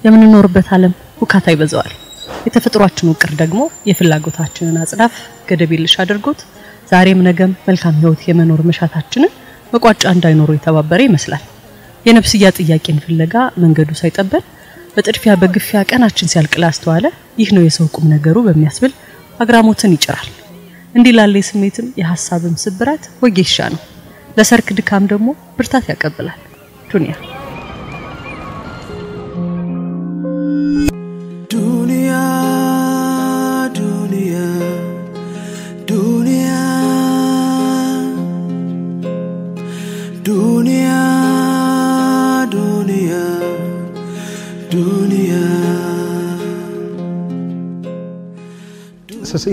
የምንኖርበት ዓለም ሁካታ ይበዛዋል የተፈጥሯችን ውቅር ደግሞ የፍላጎታችንን አጽዳፍ ገደብ የለሽ አድርጎት ዛሬም ነገም መልካም ህይወት የመኖር መሻታችንን መቋጫ እንዳይኖር የተባበረ ይመስላል የነፍስያ ጥያቄን ፍለጋ መንገዱ ሳይጠበል በጥድፊያ በግፊያ ቀናችን ሲያልቅላ አስተዋለ ይህ ነው የሰው ቁም ነገሩ በሚያስብል አግራሞትን ይጭራል እንዲላለ ስሜትም የሐሳብም ስብራት ወጌሻ ነው ለሰርክ ድካም ደግሞ ብርታት ያቀብላል ዱንያ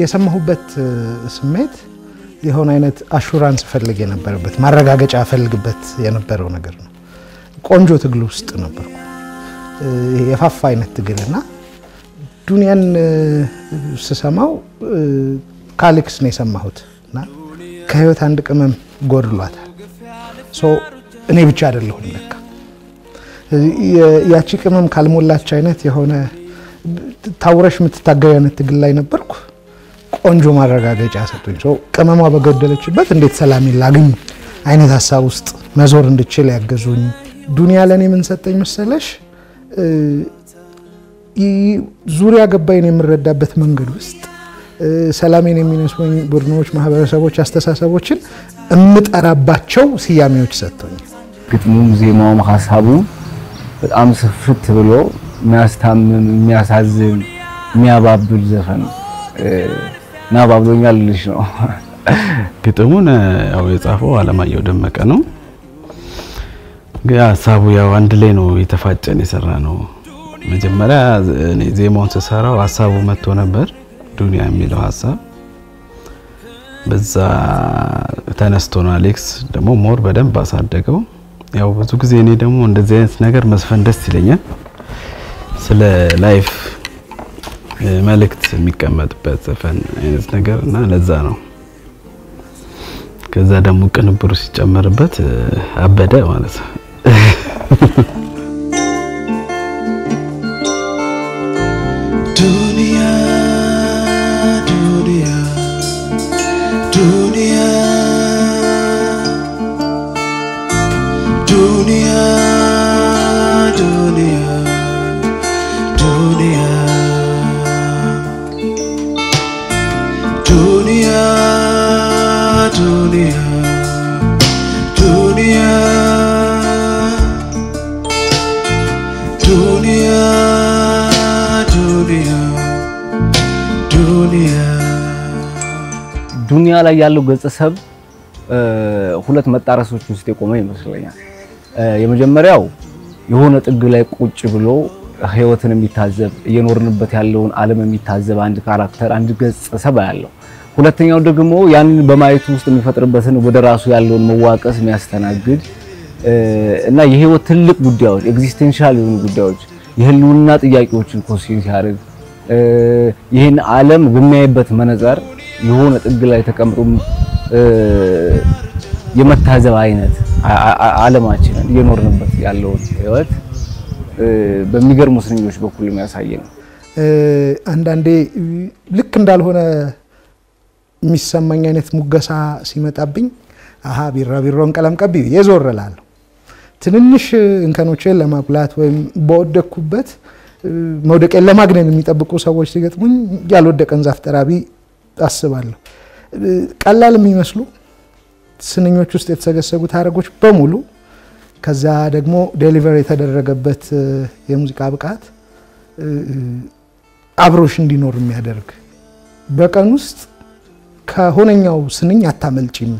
የሰማሁበት ስሜት የሆነ አይነት አሹራንስ ፈልግ የነበረበት ማረጋገጫ ፈልግበት የነበረው ነገር ነው ቆንጆ ትግል ውስጥ ነበርኩ የፋፋ አይነት ትግልና ዱንያን ስሰማው ካሌክስ ነው የሰማሁትና ከህይወት አንድ ቅመም ጎድሏታል እኔ ብቻ አይደለሁም ለካ ያቺ ቅመም ካልሞላች አይነት የሆነ ታውረሽ የምትታገያ አይነት ትግል ላይ ነበርኩ ቆንጆ ማረጋገጫ ሰጥቶኝ ቅመሟ በገደለችበት እንዴት ሰላም ላግኝ አይነት ሐሳብ ውስጥ መዞር እንድችል ያገዙኝ ዱንያ ለኔ ምን ሰጠኝ መሰለሽ ዙሪያ ገባይን የምረዳበት መንገድ ውስጥ ሰላሜን የሚነሱኝ ቡድኖች ማህበረሰቦች አስተሳሰቦችን እምጠራባቸው ሲያሜዎች ሰጥቶኝ ግጥሙም ዜማውም ሐሳቡ በጣም ስፍት ብሎ የሚያስታምም የሚያሳዝን የሚያባብል ዘፈን ናባብሎኛል ልጅ ነው ግጥሙን ያው የጻፈው አለማየሁ ደመቀ ነው ሐሳቡ ያው አንድ ላይ ነው የተፋጨን የሰራ ነው መጀመሪያ እኔ ዜማውን ተሰራው ሐሳቡ መጥቶ ነበር ዱንያ የሚለው ሐሳብ በዛ ተነስቶ ነው አሌክስ ደግሞ ሞር በደንብ አሳደገው ያው ብዙ ጊዜ እኔ ደግሞ እንደዚህ አይነት ነገር መስፈን ደስ ይለኛል ስለ ላይፍ መልእክት የሚቀመጥበት ዘፈን አይነት ነገርና ለዛ ነው ከዛ ደግሞ ቅንብሩ ሲጨመርበት አበደ ማለት ነው ዱንያ ላይ ያለው ገጽሰብ ሁለት መጣረሶች ውስጥ የቆመ ይመስለኛል የመጀመሪያው የሆነ ጥግ ላይ ቁጭ ብሎ ህይወትን የሚታዘብ የኖርንበት ያለውን ዓለም የሚታዘብ አንድ ካራክተር አንድ ገጽሰብ ያለው ሁለተኛው ደግሞ ያንን በማየቱ ውስጥ የሚፈጥርበትን ወደ ራሱ ያለውን መዋቀስ የሚያስተናግድ እና የህይወት ትልቅ ጉዳዮች ኤግዚስቴንሻል የሆኑ ጉዳዮች የህልውና ጥያቄዎችን ኮንሲደር ያደርግ ይሄን ዓለም በሚያይበት መነጽር የሆነ ጥግ ላይ ተቀምጦ የመታዘብ አይነት ዓለማችንን የኖርንበት ያለው ህይወት በሚገርሙ ስንኞች በኩል የሚያሳየን አንዳንዴ ልክ እንዳልሆነ የሚሰማኝ አይነት ሙገሳ ሲመጣብኝ አሃ ቢራቢሮን ቀለም ቀቢ የዞርላል ትንንሽ እንከኖችን ለማጉላት ወይም በወደኩበት መውደቄን ለማግነን የሚጠብቁ ሰዎች ሲገጥሙኝ ያልወደቀን ዛፍ ጠራቢ አስባለሁ ቀላል የሚመስሉ ስንኞች ውስጥ የተሰገሰጉ ታረጎች በሙሉ ከዛ ደግሞ ዴሊቨር የተደረገበት የሙዚቃ ብቃት አብሮሽ እንዲኖር የሚያደርግ በቀን ውስጥ ከሆነኛው ስንኝ አታመልጪም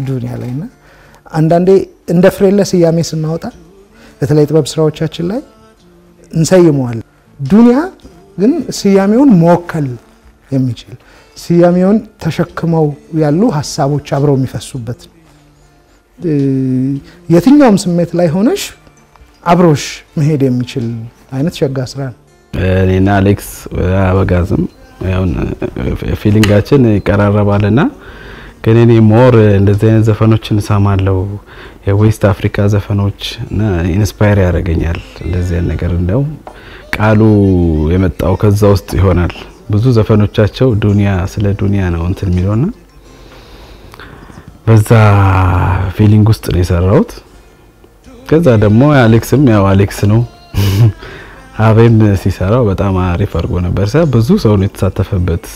ዱንያ ላይና አንዳንዴ እንደ ፍሬለስ ያሜ ስናወጣ በተለይ ጥበብ ስራዎቻችን ላይ እንሰይመዋል ዱንያ ግን ሲያሜውን መወከል የሚችል ሲያሜውን ተሸክመው ያሉ ሐሳቦች አብረው የሚፈሱበት የትኛውም ስሜት ላይ ሆነሽ አብሮሽ መሄድ የሚችል አይነት ሸጋ ስራ ነው እኔና አሌክስ አበጋዝም ያው ፊሊንጋችን ይቀራረባልና ግን እኔ ሞር እንደዚህ አይነት ዘፈኖችን ሰማለው የዌስት አፍሪካ ዘፈኖች እና ኢንስፓየር ያደርገኛል እንደዚህ አይነት ነገር እንደው ቃሉ የመጣው ከዛ ውስጥ ይሆናል ብዙ ዘፈኖቻቸው ዱንያ ስለ ዱንያ ነው እንትን የሚለውና በዛ ፊሊንግ ውስጥ ነው የሰራሁት ከዛ ደግሞ አሌክስም ያው አሌክስ ነው አቤም ሲሰራው በጣም አሪፍ አድርጎ ነበር ብዙ ሰው ነው የተሳተፈበት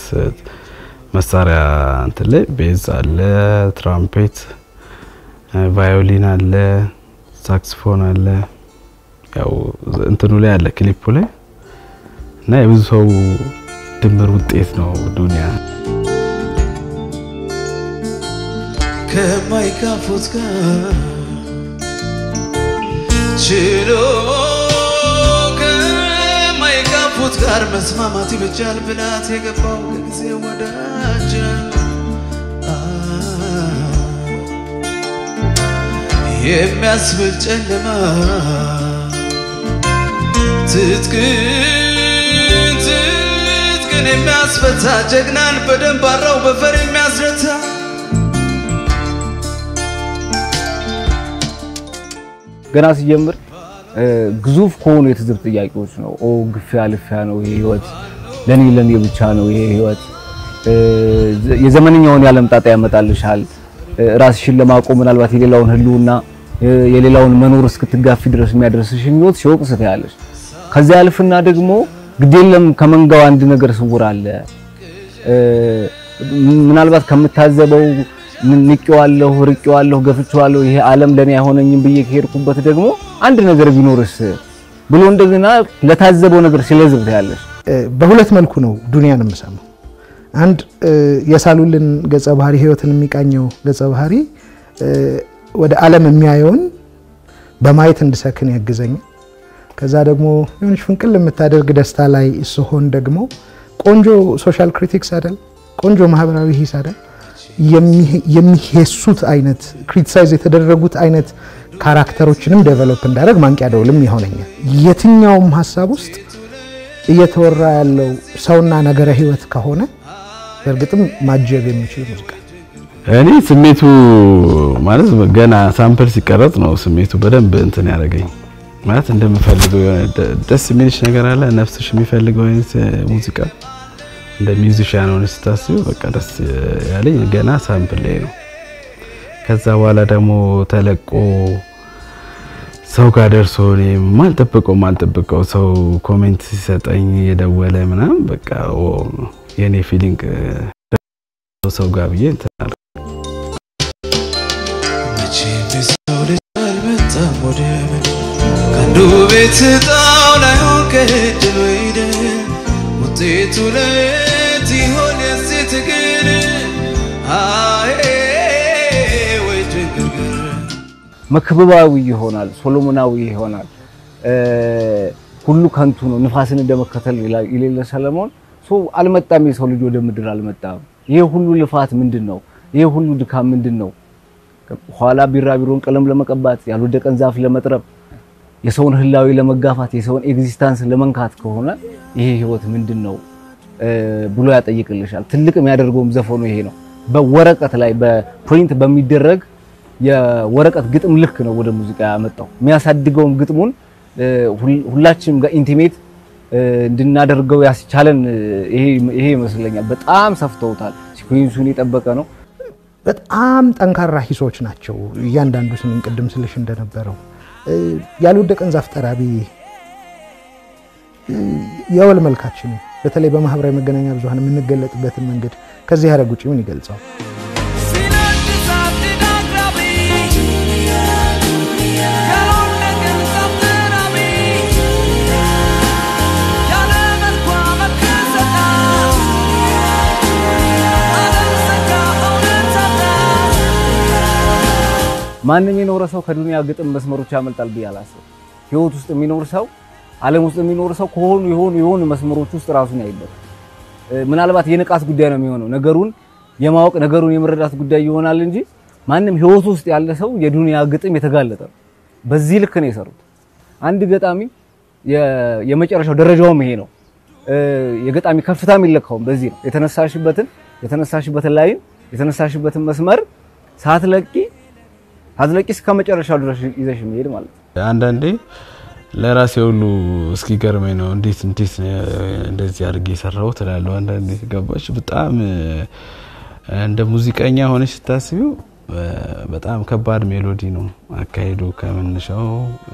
መሳሪያ እንትን ላይ ቤዝ አለ ትራምፔት ቫዮሊን አለ ሳክስፎን አለ ያው እንትኑ ላይ አለ ክሊፑ ላይ እና የብዙ ሰው ድምር ውጤት ነው ዱንያ ከማይካፉት ጋር ችሎ ከማይካፉት ጋር መስማማት ይበጃል ብላት የገባው ለጊዜ ወዳጅ የሚያስብል ጨለማ ትጥቅን የሚያስፈታ ጀግናን በደንብ አራው በፈር የሚያስረታ ገና ሲጀምር ግዙፍ ከሆኑ የትዝብ ጥያቄዎች ነው ግፍያ ልፍያ ነው ይሄ ህይወት ለኔ ብቻ ነው ይሄ ህይወት የዘመንኛውን ያለም ጣጣ ያመጣልሻል ራስሽን ለማቆም ምናልባት የሌላውን ህልውና የሌላውን መኖር እስክትጋፊ ድረስ የሚያደርስሽ ህይወት ሲወቅስ ታያለሽ ከዛ ያልፍና ደግሞ ግዴለም ከመንጋው አንድ ነገር ስውር አለ ምናልባት ከምታዘበው ንቄዋለሁ ርቄዋለሁ ገፍቼዋለሁ ይሄ ዓለም ለኔ አይሆነኝም ብዬ ከሄድኩበት ደግሞ አንድ ነገር ቢኖርስ ብሎ እንደገና ለታዘበው ነገር ሲለዝብ ታያለሽ በሁለት መልኩ ነው ዱንያን የምሰማው አንድ የሳሉልን ገጸ ባህሪ ህይወትን የሚቃኘው ገጸ ባህሪ ወደ ዓለም የሚያየውን በማየት እንድሰክን ያግዘኛል ከዛ ደግሞ የሆነች ፍንቅል የምታደርግ ደስታ ላይ ሲሆን ደግሞ ቆንጆ ሶሻል ክሪቲክስ አይደል ቆንጆ ማህበራዊ ሂስ አይደል የሚሄሱት አይነት ክሪቲሳይዝ የተደረጉት አይነት ካራክተሮችንም ዴቨሎፕ እንዳደረግ ማንቂያ ደውልም ይሆነኛል የትኛውም ሐሳብ ውስጥ እየተወራ ያለው ሰውና ነገረ ህይወት ከሆነ በርግጥም ማጀብ የሚችል ሙዚቃ እኔ ስሜቱ ማለት ገና ሳምፕል ሲቀረጽ ነው ስሜቱ በደንብ እንትን ያደርገኝ ማለት እንደምፈልገው ደስ የሚልሽ ነገር አለ ነፍስሽ የሚፈልገው አይነት ሙዚቃ እንደ ሚውዚሻን ሆነሽ ታስቢ በቃ ደስ ያለኝ ገና ሳምፕል ላይ ነው ከዛ በኋላ ደግሞ ተለቆ ሰው ጋር ደርሶ እኔ ማልጠብቀው ሰው ኮሜንት ሲሰጠኝ የደወለ ምናምን በቃ የኔ ፊሊንግ ሰው ጋር ብዬ እንተናል መቼም ሰው ልጅ አልመጣም ወደ ምን ከአንዱ ቤት ጣውላ ከእጅ ወይደ ውጤቱ ለት ይሆን የዚህ ትግል ወይ ችግር መክብባዊ ይሆናል ሶሎሞናዊ ይሆናል ሁሉ ከንቱ ነው ንፋስን እንደመከተል ይሌለ ሰለሞን አልመጣም የሰው ልጅ ወደ ምድር አልመጣም ይሄ ሁሉ ልፋት ምንድነው ይሄ ሁሉ ድካም ምንድነው ኋላ ቢራቢሮን ቀለም ለመቀባት ያልወደቀን ዛፍ ለመጥረብ የሰውን ህላዊ ለመጋፋት የሰውን ኤግዚስተንስ ለመንካት ከሆነ ይሄ ህይወት ምንድነው ብሎ ያጠይቅልሻል ትልቅ የሚያደርገውም ዘፈኑ ይሄ ነው በወረቀት ላይ በፕሪንት በሚደረግ የወረቀት ግጥም ልክ ነው ወደ ሙዚቃ ያመጣው የሚያሳድገውም ግጥሙን ሁላችንም ጋር ኢንቲሜት እንድናደርገው ያስቻለን ይሄ ይመስለኛል በጣም ሰፍተውታል ሲኩዌንሱን የጠበቀ ነው በጣም ጠንካራ ሂሶች ናቸው እያንዳንዱ ስንም ቅድም ስልሽ እንደነበረው ያልወደቀን ዛፍ ጠራቢ የወል መልካችን በተለይ በማህበራዊ መገናኛ ብዙሃን የምንገለጥበትን መንገድ ከዚህ ያረግ ውጪ ምን ይገልጻው ማንንም የኖረ ሰው ከዱንያ ግጥም መስመሮች ያመልጣል በያላስ ህይወት ውስጥ የሚኖር ሰው ዓለም ውስጥ የሚኖር ሰው ይሆን መስመሮች ውስጥ ራሱን ያይበት ምናልባት የንቃት ጉዳይ ነው የሚሆነው ነገሩን የማወቅ ነገሩን የመረዳት ጉዳይ ይሆናል እንጂ ማንንም ህይወት ውስጥ ያለ ሰው የዱንያ ግጥም የተጋለጠ በዚህ ልክ ነው የሰሩት አንድ ገጣሚ የመጨረሻው ደረጃው ይሄ ነው የገጣሚ ከፍታ የሚለካው በዚህ ነው የተነሳሽበትን ላይ የተነሳሽበትን መስመር ሳትለቂ እስከ መጨረሻው ድረስ ይዘሽ መሄድ ማለት ነው አንዳንዴ ለራሴ ሁሉ እስኪገርመኝ ነው እንዴት እንደዚህ አድርጌ ሰራው ትላለሁ አንዳንዴ ገባሽ በጣም እንደ ሙዚቀኛ ሆነሽ ታስቢው በጣም ከባድ ሜሎዲ ነው አካይዶ ከመነሻው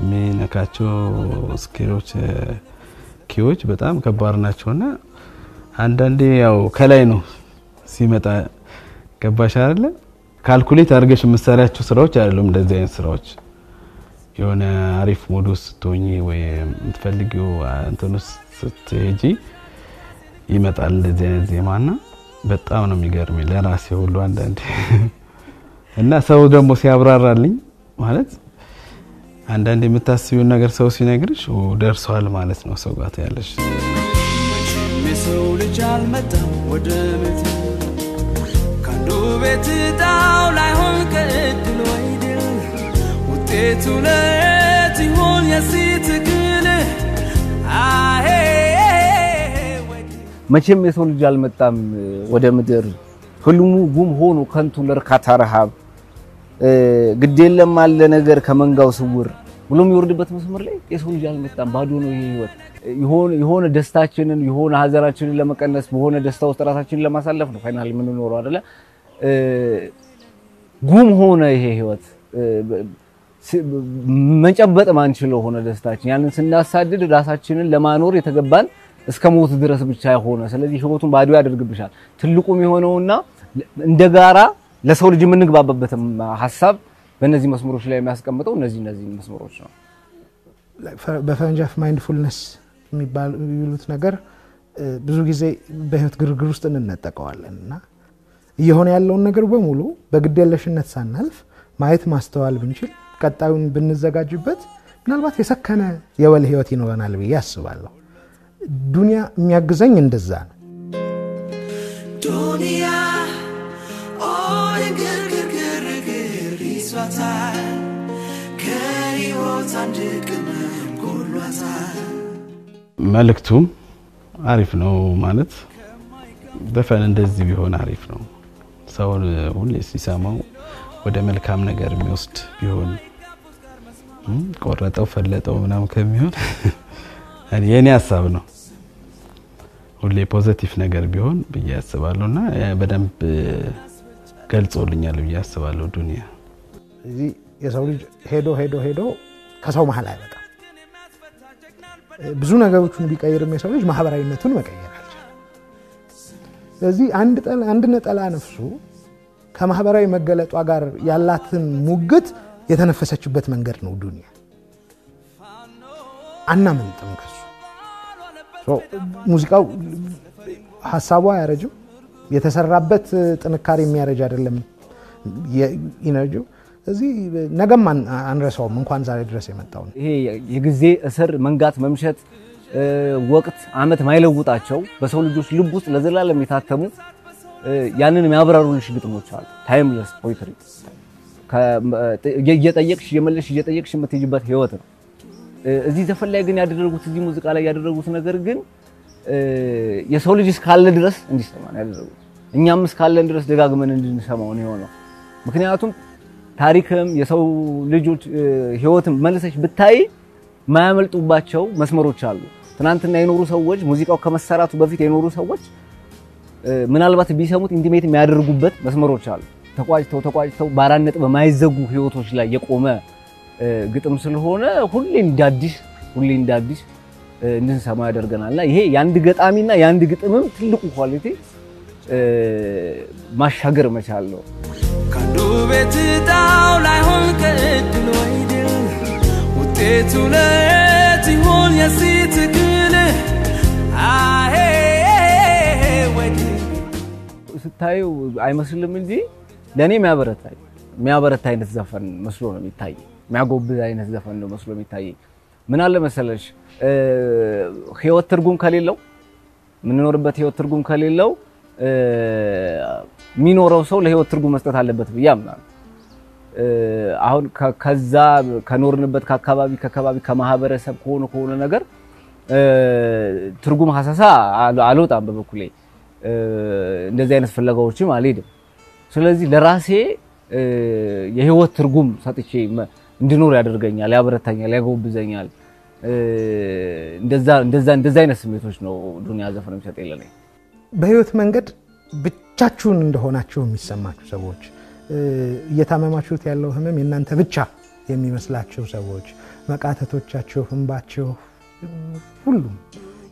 ሚነካቸው ስኬሎች ኪዎች በጣም ከባድ ናቸውና አንዳንዴ ያው ከላይ ነው ሲመጣ ገባሽ አይደለ ካልኩሌት አድርገሽ መሳሪያቸው ስራዎች አይደሉም እንደዚህ አይነት ስራዎች የሆነ አሪፍ ሞዱስ ቶኝ ወይ የምትፈልጊው አንተኑስ ስትሄጂ ይመጣል እንደዚህ አይነት ዜማና በጣም ነው የሚገርመኝ ለራሴ ሁሉ አንዳንዴ እና ሰው ደግሞ ሲያብራራልኝ ማለት አንዳንዴ የምታስቢው ነገር ሰው ሲነግርሽ ደርሷል ማለት ነው ሰው ጋር ያለሽ ሰው ልጅ አልመጣም ወደ ቤት ካንዱ ቤት ጣው ላይ ሆን ከድል ወይድል ውጤቱ ለት ይሆን የሲትግል አሄ መቼም የሰው ልጅ አልመጣም ወደ ምድር ሁሉም ጉም ሆኖ ከንቱ ለርካታ ረሃብ ግዴለም አለ ነገር ከመንጋው ስውር ሁሉም ይወርድበት መስመር ላይ የሰው ልጅ አልመጣም ባዶ ነው ይሄ ህይወት የሆነ ደስታችንን የሆነ ሀዘራችንን ለመቀነስ በሆነ ደስታ ውስጥ ራሳችንን ለማሳለፍ ነው ፋይናሊ ምን ኖር አይደለ ጉም ሆነ ይሄ ህይወት መጨበጥ ማንችለው ሆነ ደስታችን ያንን ስናሳድድ ራሳችንን ለማኖር የተገባን እስከ ሞት ድረስ ብቻ ሆነ ስለዚህ ህይወቱን ባዶ ያደርግብሻል ትልቁም የሆነውና እንደጋራ ለሰው ልጅ ምንግባባበት ሐሳብ በእነዚህ መስመሮች ላይ የሚያስቀምጠው እነዚህ መስመሮች ነው በፈረንጅ ኦፍ ማይንድፉልነስ የሚባሉት ነገር ብዙ ጊዜ በህይወት ግርግር ውስጥ እንነጠቀዋለንና እየሆነ ያለውን ነገር በሙሉ በግዴለሽነት ሳናልፍ ማየት ማስተዋል ብንችል ቀጣዩን ብንዘጋጅበት ምናልባት የሰከነ የወል ህይወት ይኖረናል ብዬ አስባለሁ ዱንያ የሚያግዘኝ እንደዛ ነው ዱንያ ግርግር ይስዋታል ከህይወት አንድ ቅመም ጎሏታል መልክቱም አሪፍ ነው ማለት በፈን እንደዚህ ቢሆን አሪፍ ነው ሰው ሁሌ ሲሰማው ወደ መልካም ነገር የሚወስድ ቢሆን ቆረጠው ፈለጠው ምናም ከሚሆን የኔ ሐሳብ ነው ሁሌ ፖዚቲቭ ነገር ቢሆን በያስባለውና በደንብ ገልጾልኛል በያስባለው ዱንያ እዚህ የሰው ልጅ ሄዶ ከሰው መሃል አይበቃም ብዙ ነገሮችን ቢቀይርም የሰው ልጅ ማህበራዊነቱን መቀየር አልቻለም ስለዚህ አንድ ነጠላ ነፍሱ ከማህበራዊ መገለጧ ጋር ያላትን ሙግት የተነፈሰችበት መንገድ ነው ዱንያ አናመልጥም ከሱ ሙዚቃው ሐሳቡ ያረጅም የተሰራበት ጥንካሬ የሚያረጅ አይደለም ኢነርጂው እዚህ ነገም አንረሳውም እንኳን ዛሬ ድረስ የመጣው ይሄ የጊዜ እስር መንጋት መምሸት ወቅት አመት ማይለውጣቸው በሰው ልጆች ልብ ውስጥ ለዘላለም የታተሙ ያንን የሚያብራሩልሽ ግጥሞች አሉ ታይምለስ ፖኤትሪ እየጠየቅሽ የምትሄጂበት ህይወት ነው እዚህ ዘፈን ላይ ግን ያደረጉት እዚህ ሙዚቃ ላይ ያደረጉት ነገር ግን የሰው ልጅ እስካለ ድረስ እንዲሰማን ያደረጉት እኛም እስካለን ድረስ ደጋግመን እንድንሰማው ነው የሆነው ምክንያቱም ታሪክም የሰው ልጆች ህይወትም መልሰሽ ብታይ ማያመልጡባቸው መስመሮች አሉ ትናንትና የኖሩ ሰዎች ሙዚቃው ከመሰራቱ በፊት የኖሩ ሰዎች ምናልባት ቢሰሙት ኢንቲሜት የሚያደርጉበት መስመሮች አሉ ተቋጭተው ባራን ነጥብ በማይዘጉ ህይወቶች ላይ የቆመ ግጥም ስለሆነ ሁሌ እንዳዲስ እንድንሰማ ያደርገናልና ይሄ ያንድ ገጣሚና ያንድ ግጥምም ትልቁ ኳሊቲ ማሻገር መቻል ነው ካንዱ ቤት ጣው ላይ ሆን ከድል ወይድል ውጤቱ ለት ይሆን የሲትግል አሄ ወይድል ስታዩ አይመስልም እንጂ ለኔ የሚያበረታ አይነት ዘፈን መስሎ ነው የሚታይ የሚያጎብዝ አይነት ዘፈን ነው መስሎ የሚታይ ምን አለ መሰለሽ ህይወት ትርጉም ከሌለው ምንኖርበት ህይወት ትርጉም ከሌለው ሚኖረው ሰው ለህይወት ትርጉም መስጠት አለበት ብያምናለሁ አሁን ከዛ ከኖርንበት ከአካባቢ ከማህበረሰብ ከሆነ ነገር ትርጉም ሐሳሳ አልወጣም በበኩሌ እንደዚህ አይነት ፍለጋዎችም አልሄድም ስለዚህ ለራሴ የህይወት ትርጉም ሰጥቼ እንድኖር ያደርገኛል ያበረታኛል ያጎብዘኛል እንደዛ አይነት ስሜቶች ነው ዱንያ ዘፈን የሚሰጠኝ በህይወት መንገድ ብቻችሁን እንደሆናችሁ የሚሰማችሁ ሰዎች እየታመማችሁት ያለው ህመም የናንተ ብቻ የሚመስላችሁ ሰዎች መቃተቶቻችሁ እንባችሁ ሁሉም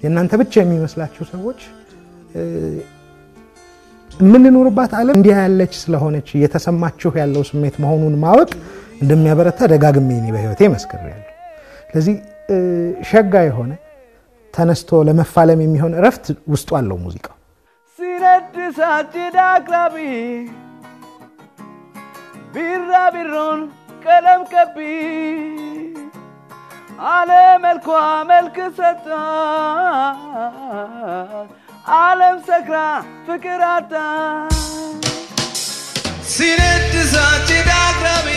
የናንተ ብቻ የሚመስላችሁ ሰዎች ምን ኖርባት ዓለም እንዲህ ያለች ስለሆነች እየተሰማችሁ ያለው ስሜት መሆኑን ማወቅ እንደሚያበረታ ደጋግሜ እኔ በህይወቴ መስክሬያለሁ ስለዚህ ሸጋ የሆነ ተነስቶ ለመፋለም የሚሆን እረፍት ውስጡ አለው ሙዚቃው ሲነድሳት ዳክራቢ ቢራቢሮን ቀለም ቀቢ ዓለም መልኳ መልክ ሰጣ ዓለም ሰክራ ፍቅር አጣ ሲነድሳት ዳክራቢ